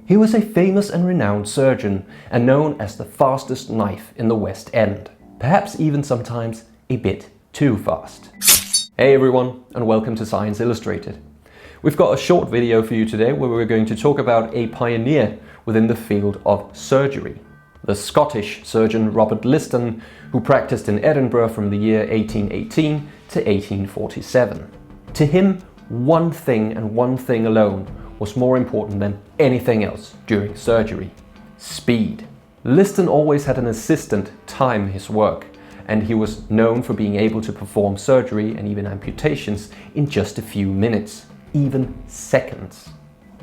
He was a famous and renowned surgeon and known as the fastest knife in the West End. Perhaps even sometimes a bit too fast. Hey everyone, and welcome to Science Illustrated. We've got a short video for you today where we're going to talk about a pioneer within the field of surgery. The Scottish surgeon Robert Liston, who practiced in Edinburgh from the year 1818 to 1847. To him, one thing and one thing alone was more important than anything else during surgery: speed. Liston always had an assistant time his work, and he was known for being able to perform surgery and even amputations in just a few minutes, even seconds.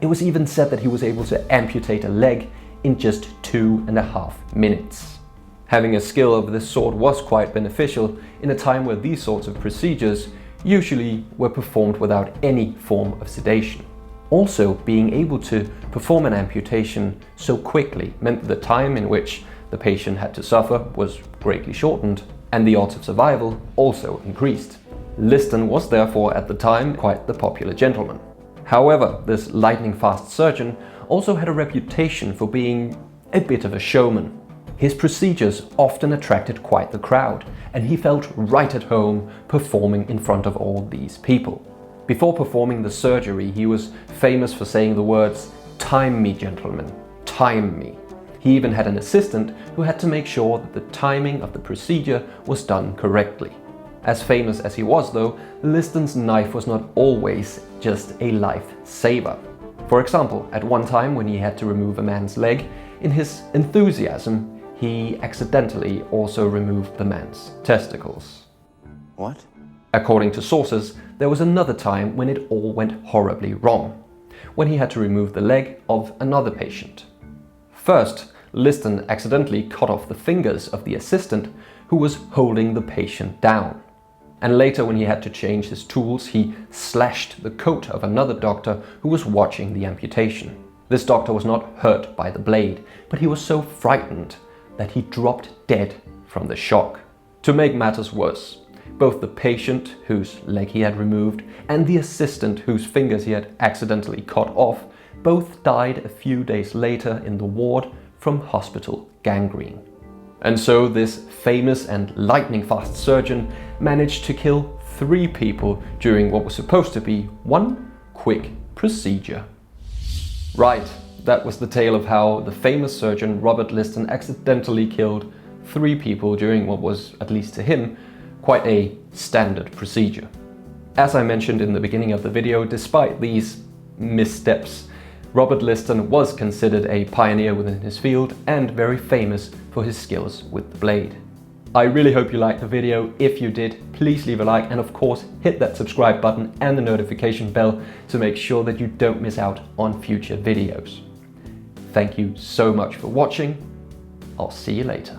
It was even said that he was able to amputate a leg in just 2.5 minutes. Having a skill of this sort was quite beneficial in a time where these sorts of procedures usually were performed without any form of sedation. Also, being able to perform an amputation so quickly meant that the time in which the patient had to suffer was greatly shortened, and the odds of survival also increased. Liston was therefore at the time quite the popular gentleman. However, this lightning-fast surgeon also had a reputation for being a bit of a showman. His procedures often attracted quite the crowd, and he felt right at home performing in front of all these people. Before performing the surgery, he was famous for saying the words, "Time me, gentlemen, time me." He even had an assistant who had to make sure that the timing of the procedure was done correctly. As famous as he was though, Liston's knife was not always just a lifesaver. For example, at one time when he had to remove a man's leg, in his enthusiasm, he accidentally also removed the man's testicles. What? According to sources, there was another time when it all went horribly wrong, when he had to remove the leg of another patient. First, Liston accidentally cut off the fingers of the assistant who was holding the patient down. And later, when he had to change his tools, he slashed the coat of another doctor who was watching the amputation. This doctor was not hurt by the blade, but he was so frightened that he dropped dead from the shock. To make matters worse, both the patient whose leg he had removed and the assistant whose fingers he had accidentally cut off both died a few days later in the ward from hospital gangrene. And so this famous and lightning-fast surgeon managed to kill 3 people during what was supposed to be one quick procedure. Right, that was the tale of how the famous surgeon Robert Liston accidentally killed 3 people during what was, at least to him, quite a standard procedure. As I mentioned in the beginning of the video, despite these missteps, Robert Liston was considered a pioneer within his field and very famous for his skills with the blade. I really hope you liked the video. If you did, please leave a like and of course hit that subscribe button and the notification bell to make sure that you don't miss out on future videos. Thank you so much for watching. I'll see you later.